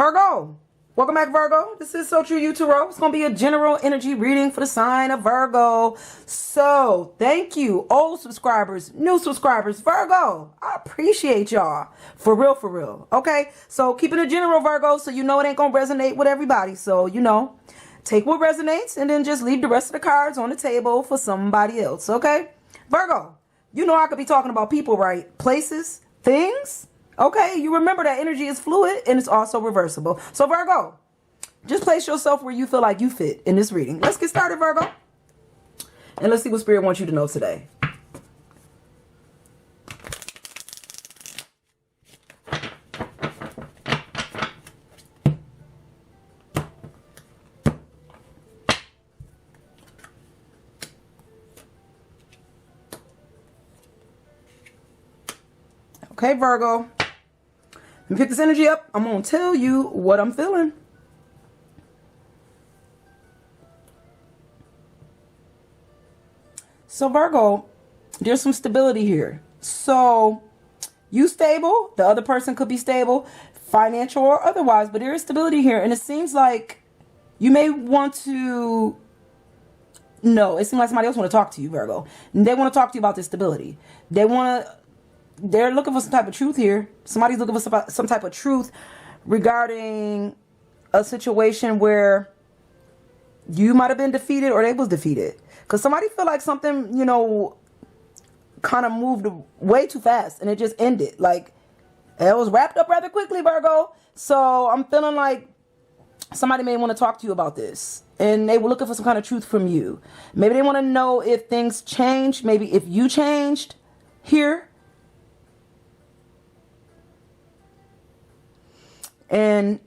Virgo, welcome back, Virgo. This is So True You Tarot. It's going to be a general energy reading for the sign of Virgo. So, thank you, old subscribers, new subscribers. Virgo, I appreciate y'all. For real, for real. Okay? So, keep it a general, Virgo, so you know it ain't going to resonate with everybody. So, you know, take what resonates and then just leave the rest of the cards on the table for somebody else. Okay? Virgo, you know I could be talking about people, right? Places, things. Okay, you remember that energy is fluid and it's also reversible. So Virgo, just place yourself where you feel like you fit in this reading. Let's get started, Virgo. And let's see what Spirit wants you to know today. Okay, Virgo. Let me pick this energy up. I'm going to tell you what I'm feeling. So Virgo, there's some stability here. So you stable, the other person could be stable, financial or otherwise, but there is stability here. And it seems like you may want to, no, it seems like somebody else want to talk to you, Virgo. And they want to talk to you about this stability. They're looking for some type of truth here. Somebody's looking for some type of truth regarding a situation where you might have been defeated or they was defeated. Because somebody feel like something, you know, kind of moved way too fast and it just ended. Like, it was wrapped up rather quickly, Virgo. So I'm feeling like somebody may want to talk to you about this. And they were looking for some kind of truth from you. Maybe they want to know if things changed. Maybe if you changed here. And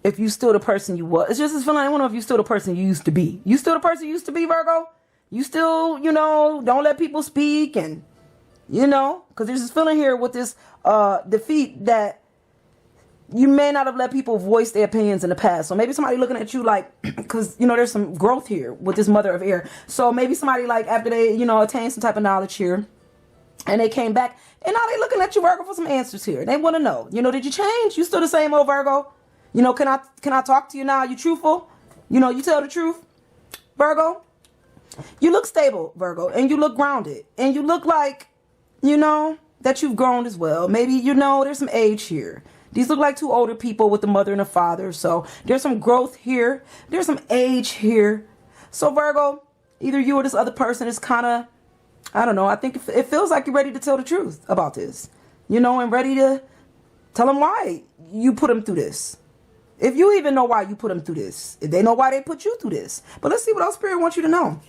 if you still the person you was. It's just this feeling, I don't know if you still the person you used to be. You still the person you used to be, Virgo? You still, you know, don't let people speak and, you know, because there's this feeling here with this defeat that you may not have let people voice their opinions in the past. So maybe somebody looking at you like, because, you know, there's some growth here with this mother of air. So maybe somebody like after they, you know, attain some type of knowledge here and they came back and now they looking at you, Virgo, for some answers here. They want to know, you know, did you change? You still the same old Virgo? You know, can I talk to you now? You truthful? You know, you tell the truth, Virgo? You look stable, Virgo, and you look grounded. And you look like, you know, that you've grown as well. Maybe, you know, there's some age here. These look like two older people with a mother and a father. So there's some growth here. There's some age here. So Virgo, either you or this other person is kind of, I don't know, I think it feels like you're ready to tell the truth about this. You know, and ready to tell them why you put them through this. If you even know why you put them through this. If they know why they put you through this. But let's see what else Spirit wants you to know.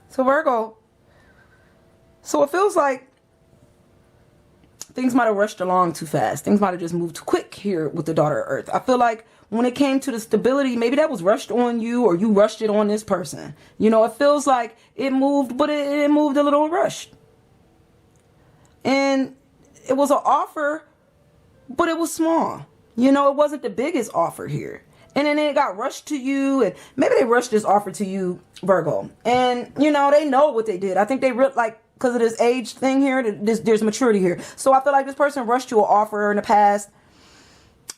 So Virgo, so it feels like things might have rushed along too fast. Things might have just moved too quick here with the daughter of Earth. I feel like when it came to the stability, maybe that was rushed on you or you rushed it on this person. You know, it feels like it moved, but it moved a little rushed. And it was an offer, but it was small. You know, it wasn't the biggest offer here. And then it got rushed to you, and maybe they rushed this offer to you, Virgo. And, you know, they know what they did. I think they like, because of this age thing here, there's maturity here. So I feel like this person rushed you an offer in the past,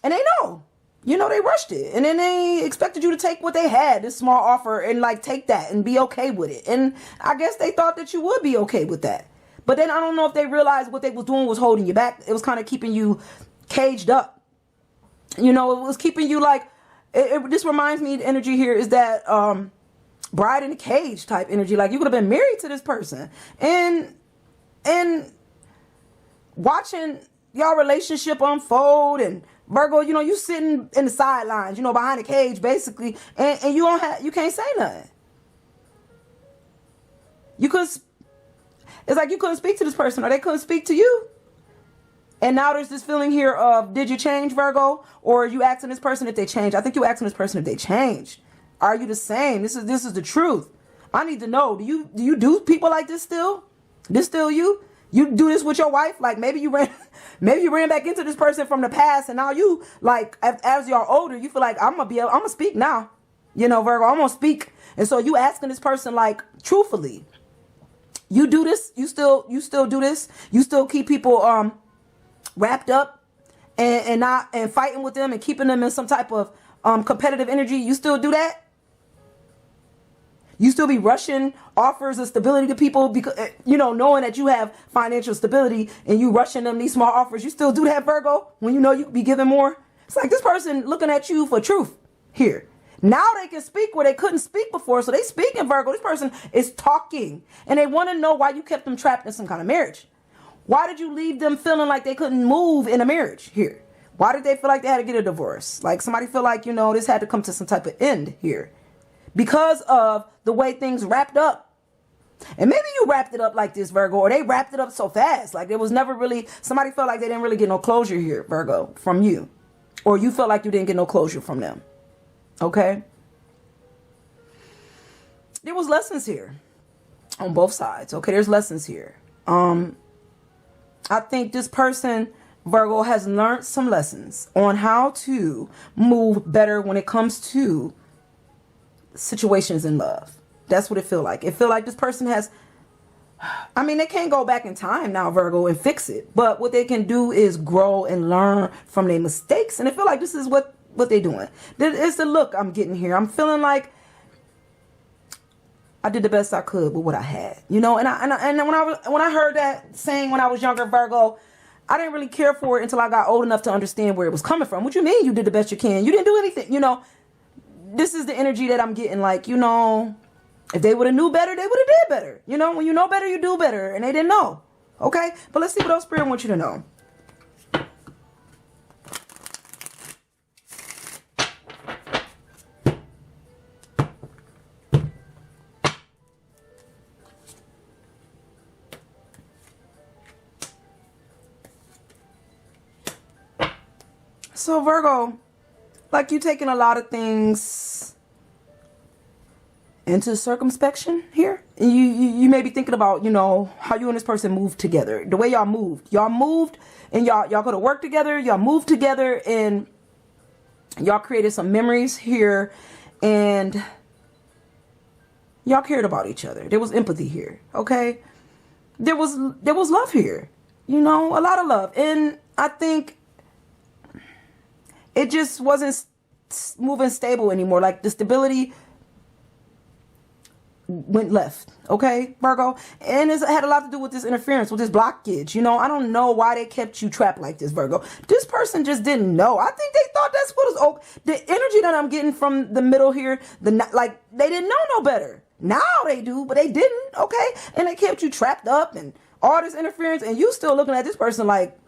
and they know. You know, they rushed it. And then they expected you to take what they had, this small offer, and, like, take that and be okay with it. And I guess they thought that you would be okay with that. But then I don't know if they realized what they was doing was holding you back. It was kind of keeping you caged up. You know, it was keeping you, like, this reminds me, the energy here is that bride in a cage type energy. Like you could have been married to this person and watching y'all relationship unfold, and Virgo, you know, you sitting in the sidelines, you know, behind the cage basically, and you can't say nothing. It's like you couldn't speak to this person or they couldn't speak to you. And now there's this feeling here of, did you change, Virgo? Or are you asking this person if they changed? I think you're asking this person if they changed. Are you the same? This is the truth. I need to know. Do you do people like this still? This still you? You do this with your wife. Like maybe you ran back into this person from the past, and now you like as y'all older, you feel like I'm gonna speak now. You know, Virgo, I'm gonna speak. And so you asking this person like truthfully. You do this, you still do this, you still keep people wrapped up and fighting with them and keeping them in some type of competitive energy. You still do that? You still be rushing offers of stability to people because, you know, knowing that you have financial stability and you rushing them these small offers. You still do that, Virgo, when you know you could be giving more. It's like this person looking at you for truth here. Now they can speak where they couldn't speak before. So they speak in Virgo. This person is talking and they want to know why you kept them trapped in some kind of marriage. Why did you leave them feeling like they couldn't move in a marriage here? Why did they feel like they had to get a divorce? Like somebody feel like, you know, this had to come to some type of end here. Because of the way things wrapped up. And maybe you wrapped it up like this, Virgo, or they wrapped it up so fast. Like there was never really, somebody felt like they didn't really get no closure here, Virgo, from you. Or you felt like you didn't get no closure from them. Okay? There was lessons here on both sides. Okay, there's lessons here. I think this person, Virgo, has learned some lessons on how to move better when it comes to situations in love. That's what it feel like. It feel like this person has, I mean, they can't go back in time now, Virgo, and fix it. But what they can do is grow and learn from their mistakes. And I feel like this is what they're doing. It's the look I'm getting here. I'm feeling like I did the best I could with what I had, you know. And when I heard that saying when I was younger, Virgo, I didn't really care for it until I got old enough to understand where it was coming from. What you mean you did the best you can? You didn't do anything, you know. This is the energy that I'm getting, like, you know, if they would have knew better, they would have did better. You know, when you know better, you do better. And they didn't know. Okay? But let's see what else Spirit wants you to know. So, Virgo, like you taking a lot of things into circumspection here. And you may be thinking about, you know, how you and this person moved together. The way y'all moved. Y'all moved and y'all go to work together. Y'all moved together and y'all created some memories here. And y'all cared about each other. There was empathy here. Okay? There was love here. You know, a lot of love. And I think it just wasn't moving stable anymore. Like the stability went left. Okay, Virgo? And it had a lot to do with this interference, with this blockage. You know, I don't know why they kept you trapped like this, Virgo. This person just didn't know. I think they thought that's what was okay. The energy that I'm getting from the middle here, like they didn't know no better. Now they do, but they didn't. Okay? And they kept you trapped up and all this interference, and you still looking at this person like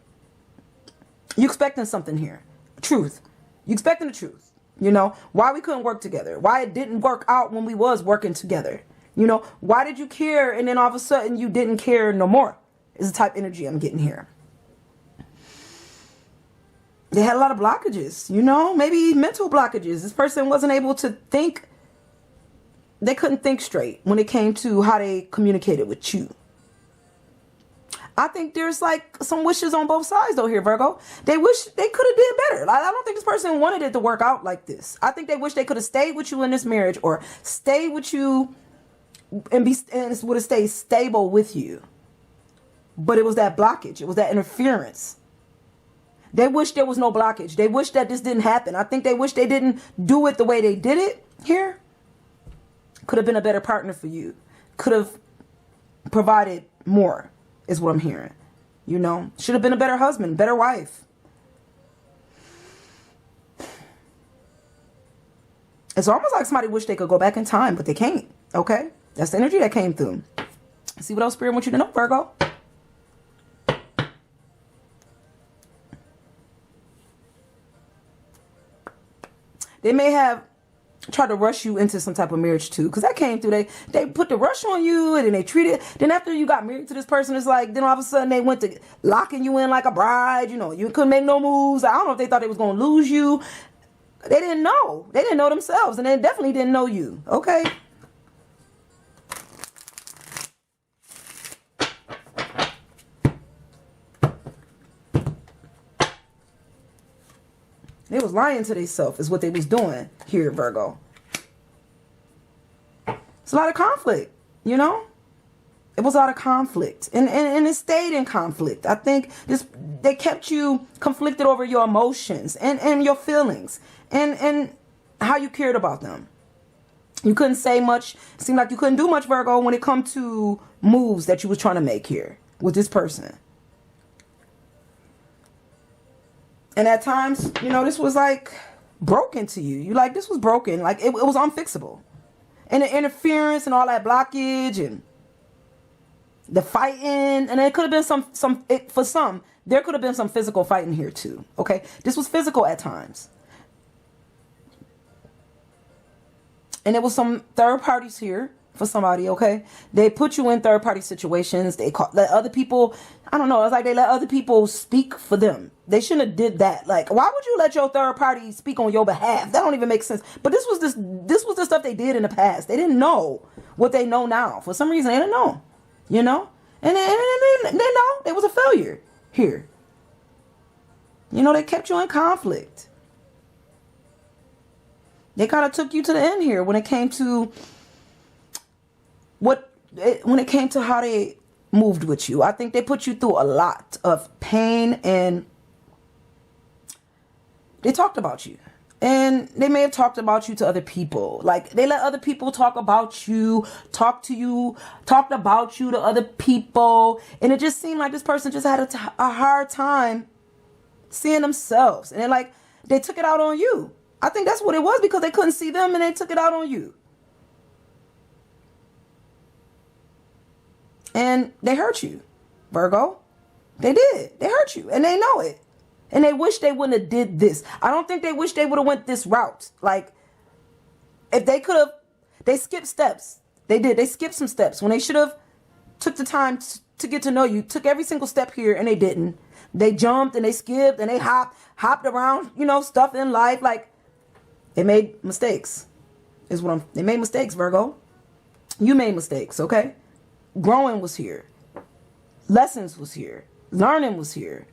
you expecting something here. Truth. You expecting the truth. You know, why we couldn't work together. Why it didn't work out when we was working together. You know, why did you care and then all of a sudden you didn't care no more? Is the type of energy I'm getting here. They had a lot of blockages, you know, maybe mental blockages. This person wasn't able to think. They couldn't think straight when it came to how they communicated with you. I think there's like some wishes on both sides though here, Virgo. They wish they could have did better. I don't think this person wanted it to work out like this. I think they wish they could have stayed with you in this marriage or stayed with you and would have stayed stable with you. But it was that blockage. It was that interference. They wish there was no blockage. They wish that this didn't happen. I think they wish they didn't do it the way they did it here. Could have been a better partner for you. Could have provided more. Is what I'm hearing. You know, should have been a better husband, better wife. It's almost like somebody wish they could go back in time, but they can't. Okay? That's the energy that came through. See what else Spirit wants you to know, Virgo? They may have try to rush you into some type of marriage too, because that came through. They put the rush on you and then they treated. Then after you got married to this person, it's like then all of a sudden they went to locking you in like a bride. You know, you couldn't make no moves. I don't know if they thought they was gonna lose you. They didn't know. They didn't know themselves, and they definitely didn't know you. Okay. They was lying to themselves is what they was doing here, Virgo. It's a lot of conflict, you know? It was a lot of conflict. And it stayed in conflict. I think they kept you conflicted over your emotions and your feelings and how you cared about them. You couldn't say much. It seemed like you couldn't do much, Virgo, when it come to moves that you was trying to make here with this person. And at times, you know, this was like broken to you. You like, this was broken. Like it was unfixable. And the interference and all that blockage and the fighting. And it could have been for some, there could have been some physical fighting here too. Okay. This was physical at times. And there was some third parties here for somebody, okay? They put you in third party situations. They let other people, I don't know, it's like they let other people speak for them. They shouldn't have did that. Like, why would you let your third party speak on your behalf? That don't even make sense. But this was the stuff they did in the past. They didn't know what they know now. For some reason, they didn't know, you know? And they know it was a failure here. You know, they kept you in conflict. They kind of took you to the end here when it came to how they moved with you. I think they put you through a lot of pain and they talked about you. And they may have talked about you to other people. Like they let other people talk about you, talked about you to other people. And it just seemed like this person just had a hard time seeing themselves. And they took it out on you. I think that's what it was, because they couldn't see them and they took it out on you. And they hurt you, Virgo. They did. They hurt you and they know it. And they wish they wouldn't have did this. I don't think they wish they would have went this route. Like, if they could have, they skipped steps. They did. They skipped some steps when they should have took the time to get to know you. Took every single step here and they didn't. They jumped and they skipped and they hopped around, you know, stuff in life. Like, they made mistakes. They made mistakes, Virgo. You made mistakes, okay? Growing was here. Lessons was here. Learning was here.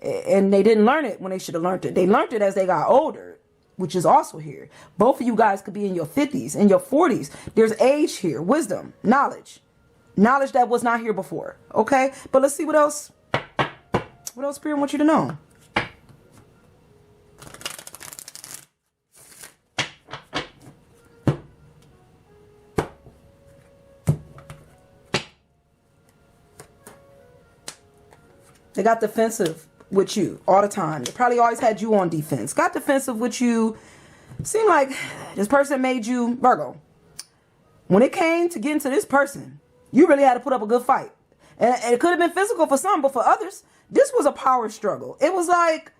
And they didn't learn it when they should have learned it. They learned it as they got older, which is also here. Both of you guys could be in your 50s, in your 40s. There's age here, wisdom, knowledge. Knowledge that was not here before, okay? But let's see what else Spirit wants you to know. They got defensive with you all the time. They probably always had you on defense. Got defensive with you. Seemed like this person made you, Virgo. When it came to getting to this person, you really had to put up a good fight. And it could have been physical for some, but for others, this was a power struggle. It was like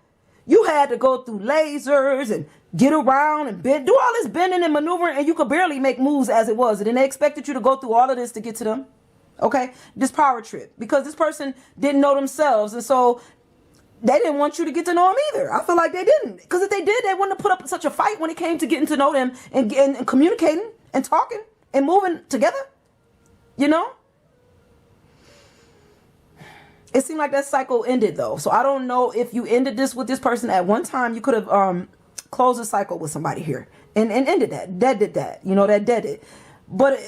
you had to go through lasers and get around and bend, do all this bending and maneuvering, and you could barely make moves as it was. And then they expected you to go through all of this to get to them. Okay, this power trip, because this person didn't know themselves, and so they didn't want you to get to know them either. I feel like they didn't, because if they did, they wouldn't have put up such a fight when it came to getting to know them and communicating and talking and moving together. You know, it seemed like that cycle ended though. So I don't know if you ended this with this person at one time. You could have closed the cycle with somebody here and ended that. That did that. You know, that did it, but.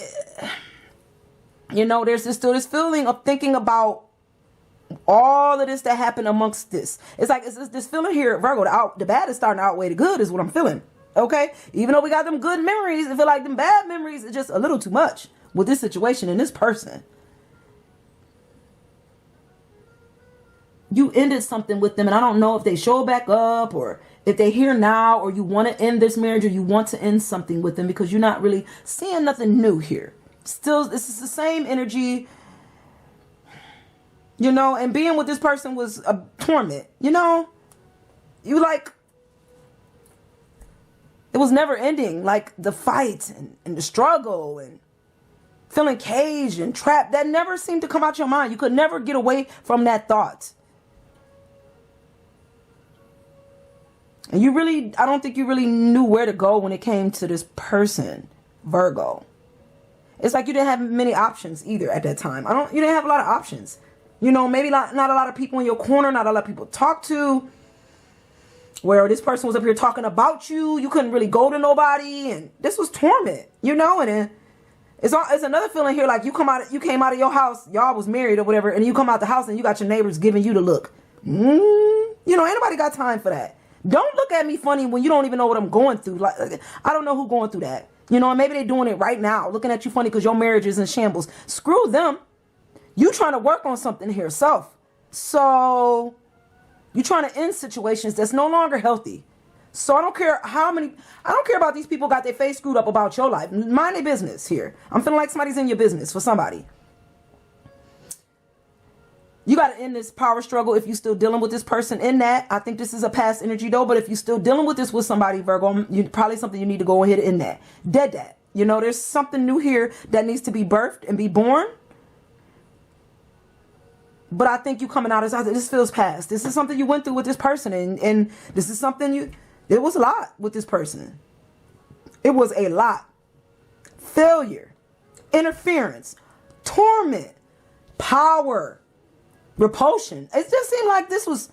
You know, there's still this feeling of thinking about all of this that happened amongst this. It's like, it's this feeling here, Virgo, the bad is starting to outweigh the good is what I'm feeling. Okay? Even though we got them good memories, I feel like them bad memories is just a little too much with this situation and this person. You ended something with them, and I don't know if they show back up or if they're here now, or you want to end this marriage, or you want to end something with them, because you're not really seeing nothing new here. Still, this is the same energy, you know, and being with this person was a torment, you know, you like, it was never ending, like the fight and the struggle and feeling caged and trapped, that never seemed to come out your mind. You could never get away from that thought. And I don't think you really knew where to go when it came to this person, Virgo. It's like you didn't have many options either at that time. You didn't have a lot of options. You know, maybe not a lot of people in your corner, not a lot of people to talk to. where this person was up here talking about you. You couldn't really go to nobody, and this was torment, you know. And then it's another feeling here, like you came out of your house, y'all was married or whatever, and you come out the house and you got your neighbors giving you the look. You know, anybody got time for that? Don't look at me funny when you don't even know what I'm going through. Like, I don't know who's going through that. You know, and maybe they're doing it right now, looking at you funny because your marriage is in shambles. Screw them. You trying to work on something here, self. So you trying to end situations that's no longer healthy. So I don't care about these people got their face screwed up about your life. Mind their business here. I'm feeling like somebody's in your business for somebody. You got to end this power struggle if you're still dealing with this person in that. I think this is a past energy though, but if you're still dealing with this with somebody, Virgo, probably something you need to go ahead and end that. Dead that. You know, there's something new here that needs to be birthed and be born. But I think you coming out as this feels past. This is something you went through with this person, and this is something it was a lot with this person. It was a lot. Failure, interference, torment, power, repulsion. It just seemed like this was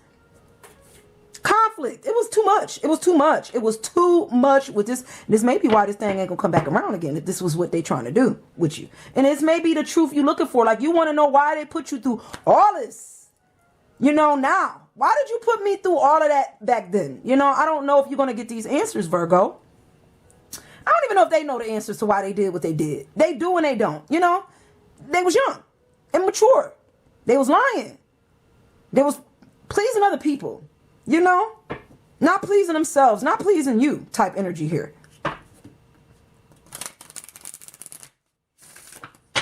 conflict. It was too much. It was too much. It was too much with this. This may be why this thing ain't gonna come back around again, if this was what they trying to do with you. And it's maybe the truth you looking for. Like, you want to know why they put you through all this, you know, now. Why did you put me through all of that back then? You know, I don't know if you're gonna get these answers, Virgo. I don't even know if they know the answers to why they did what they did. They do and they don't. You know, they was young, immature. They was lying. They was pleasing other people. You know, not pleasing themselves, not pleasing you type energy here.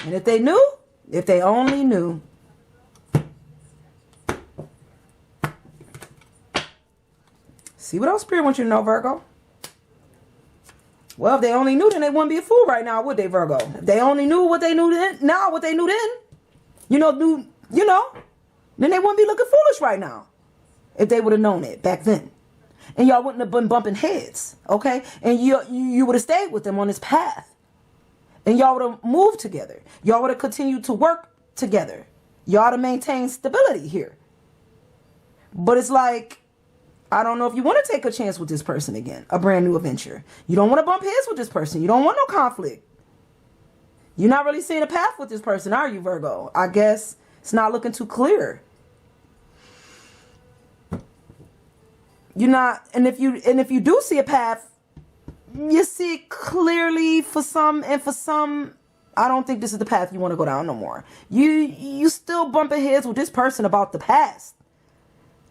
And if they knew, if they only knew. See what else Spirit wants you to know, Virgo? Well, if they only knew, then they wouldn't be a fool right now, would they, Virgo? If they only knew what they knew then, now what they knew then, then they wouldn't be looking foolish right now. If they would have known it back then. And y'all wouldn't have been bumping heads, okay? And you would have stayed with them on this path. And y'all would have moved together. Y'all would have continued to work together. Y'all to maintain stability here. But it's like, I don't know if you want to take a chance with this person again. A brand new adventure. You don't want to bump heads with this person. You don't want no conflict. You're not really seeing a path with this person, are you, Virgo? I guess it's not looking too clear. You're not, and if you do see a path, you see it clearly for some, and for some, I don't think this is the path you want to go down no more. You still bumping heads with this person about the past,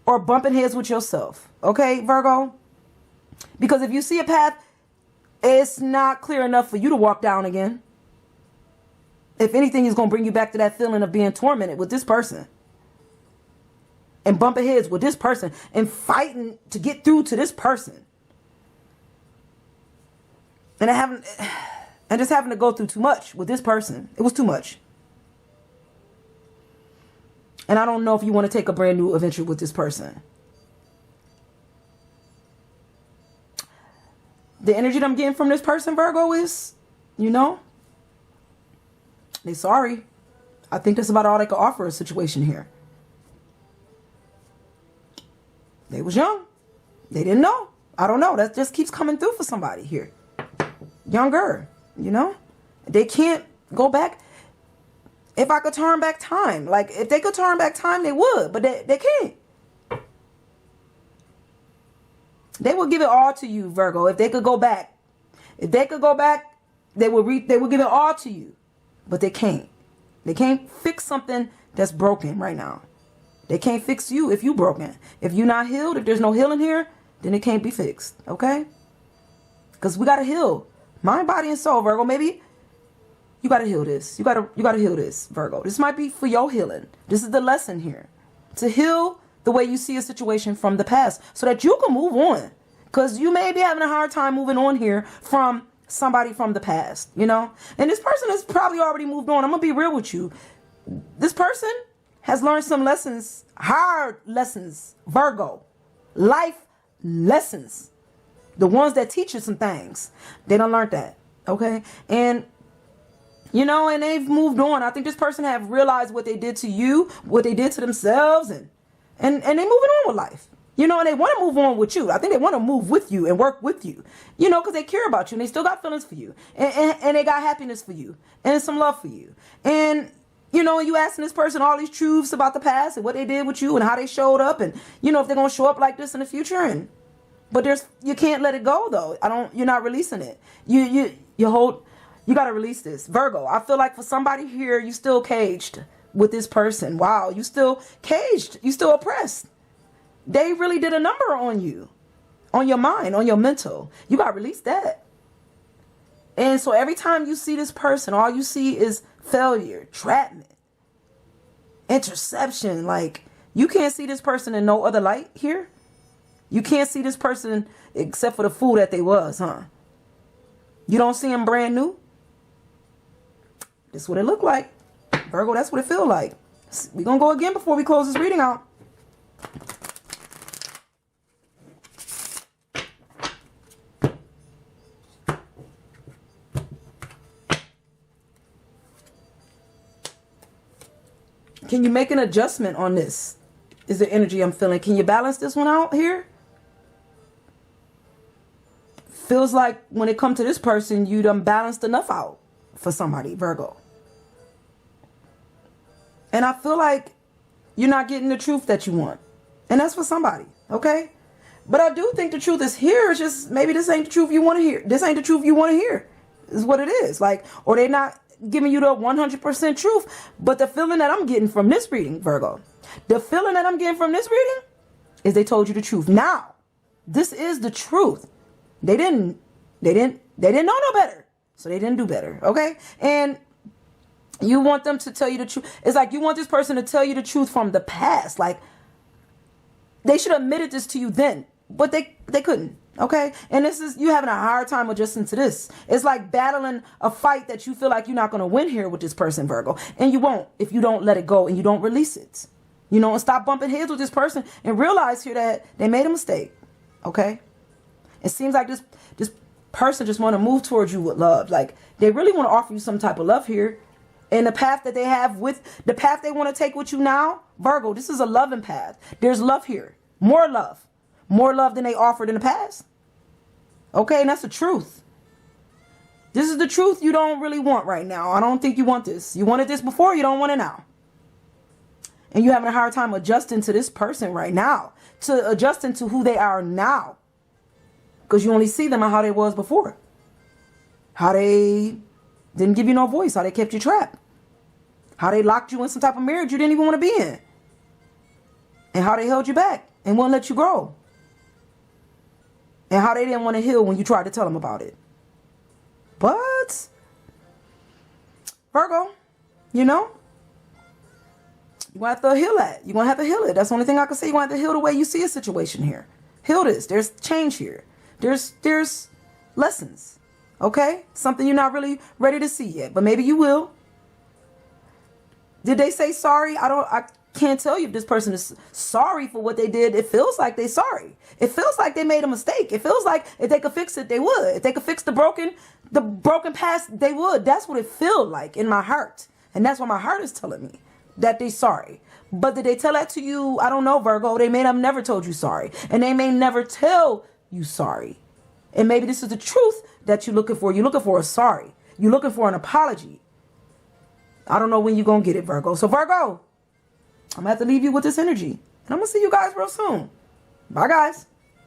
or bumping heads with yourself, okay, Virgo? Because if you see a path, it's not clear enough for you to walk down again. If anything, it's going to bring you back to that feeling of being tormented with this person. And bumping heads with this person and fighting to get through to this person. And just having to go through too much with this person. It was too much. And I don't know if you want to take a brand new adventure with this person. The energy that I'm getting from this person, Virgo, is, they sorry. I think that's about all they could offer a situation here. They was young. They didn't know. I don't know. That just keeps coming through for somebody here. Younger, They can't go back. If I could turn back time. Like, if they could turn back time, they would. But they can't. They would give it all to you, Virgo. If they could go back. If they could go back, they would give it all to you. But they can't. They can't fix something that's broken right now. They can't fix you if you broken. If you're not healed, if there's no healing here, then it can't be fixed. Okay? Because we got to heal. Mind, body, and soul, Virgo. Maybe you got to heal this. You got to heal this, Virgo. This might be for your healing. This is the lesson here. To heal the way you see a situation from the past so that you can move on. Because you may be having a hard time moving on here from somebody from the past, And this person has probably already moved on. I'm going to be real with you. This person has learned some lessons, hard lessons, Virgo, life lessons, the ones that teach you some things. They done learned that, okay? And, and they've moved on. I think this person have realized what they did to you, what they did to themselves, and they moving on with life. You know, and they want to move on with you. I think they want to move with you and work with you, you know, because they care about you and they still got feelings for you. And they got happiness for you and some love for you. And, you know, you asking this person all these truths about the past and what they did with you and how they showed up. And, you know, if they're going to show up like this in the future. But you can't let it go, though. You're not releasing it. You got to release this. Virgo, I feel like for somebody here, you still caged with this person. Wow, you still caged. You still oppressed. They really did a number on you, on your mind, on your mental. You got to release that. And so every time you see this person, all you see is failure, trapment, interception. Like, you can't see this person in no other light here. You can't see this person except for the fool that they was, huh? You don't see him brand new? This is what it looked like. Virgo, that's what it feel like. We're going to go again before we close this reading out. Can you make an adjustment on this? Is the energy I'm feeling? Can you balance this one out here? Feels like when it comes to this person, you done balanced enough out for somebody, Virgo. And I feel like you're not getting the truth that you want. And that's for somebody, okay? But I do think the truth is here. It's just maybe this ain't the truth you want to hear. This ain't the truth you want to hear is what it is. Like, or they're not giving you the 100% truth. But the feeling that I'm getting from this reading, Virgo, the feeling that I'm getting from this reading is they told you the truth. Now, this is the truth. They didn't know no better. So they didn't do better. Okay. And you want them to tell you the truth. It's like you want this person to tell you the truth from the past. Like, they should have admitted this to you then, but they couldn't. Okay. And this is you having a hard time adjusting to this. It's like battling a fight that you feel like you're not going to win here with this person, Virgo. And you won't if you don't let it go and you don't release it. You know, and stop bumping heads with this person and realize here that they made a mistake. Okay. It seems like this person just want to move towards you with love. Like, they really want to offer you some type of love here. And the path that they have the path they want to take with you now, Virgo, this is a loving path. There's love here. More love. More love than they offered in the past. Okay, and that's the truth. This is the truth you don't really want right now. I don't think you want this. You wanted this before, you don't want it now. And you're having a hard time adjusting to this person right now. To adjusting to who they are now. Because you only see them how they was before. How they didn't give you no voice. How they kept you trapped. How they locked you in some type of marriage you didn't even want to be in. And how they held you back and wouldn't let you grow. And how they didn't want to heal when you tried to tell them about it. But, Virgo, you know, you're going to have to heal that. You're going to have to heal it. That's the only thing I can say. You're going to have to heal the way you see a situation here. Heal this. There's change here. There's lessons. Okay? Something you're not really ready to see yet. But maybe you will. Did they say sorry? I can't tell you if this person is sorry for what they did. It feels like they're sorry. It feels like they made a mistake. It feels like if they could fix it, they would. If they could fix the broken past, they would. That's what it feels like in my heart. And that's what my heart is telling me. That they're sorry. But did they tell that to you? I don't know, Virgo. They may have never told you sorry. And they may never tell you sorry. And maybe this is the truth that you're looking for. You're looking for a sorry. You're looking for an apology. I don't know when you're going to get it, Virgo. So, Virgo, I'm going to have to leave you with this energy. And I'm going to see you guys real soon. Bye, guys.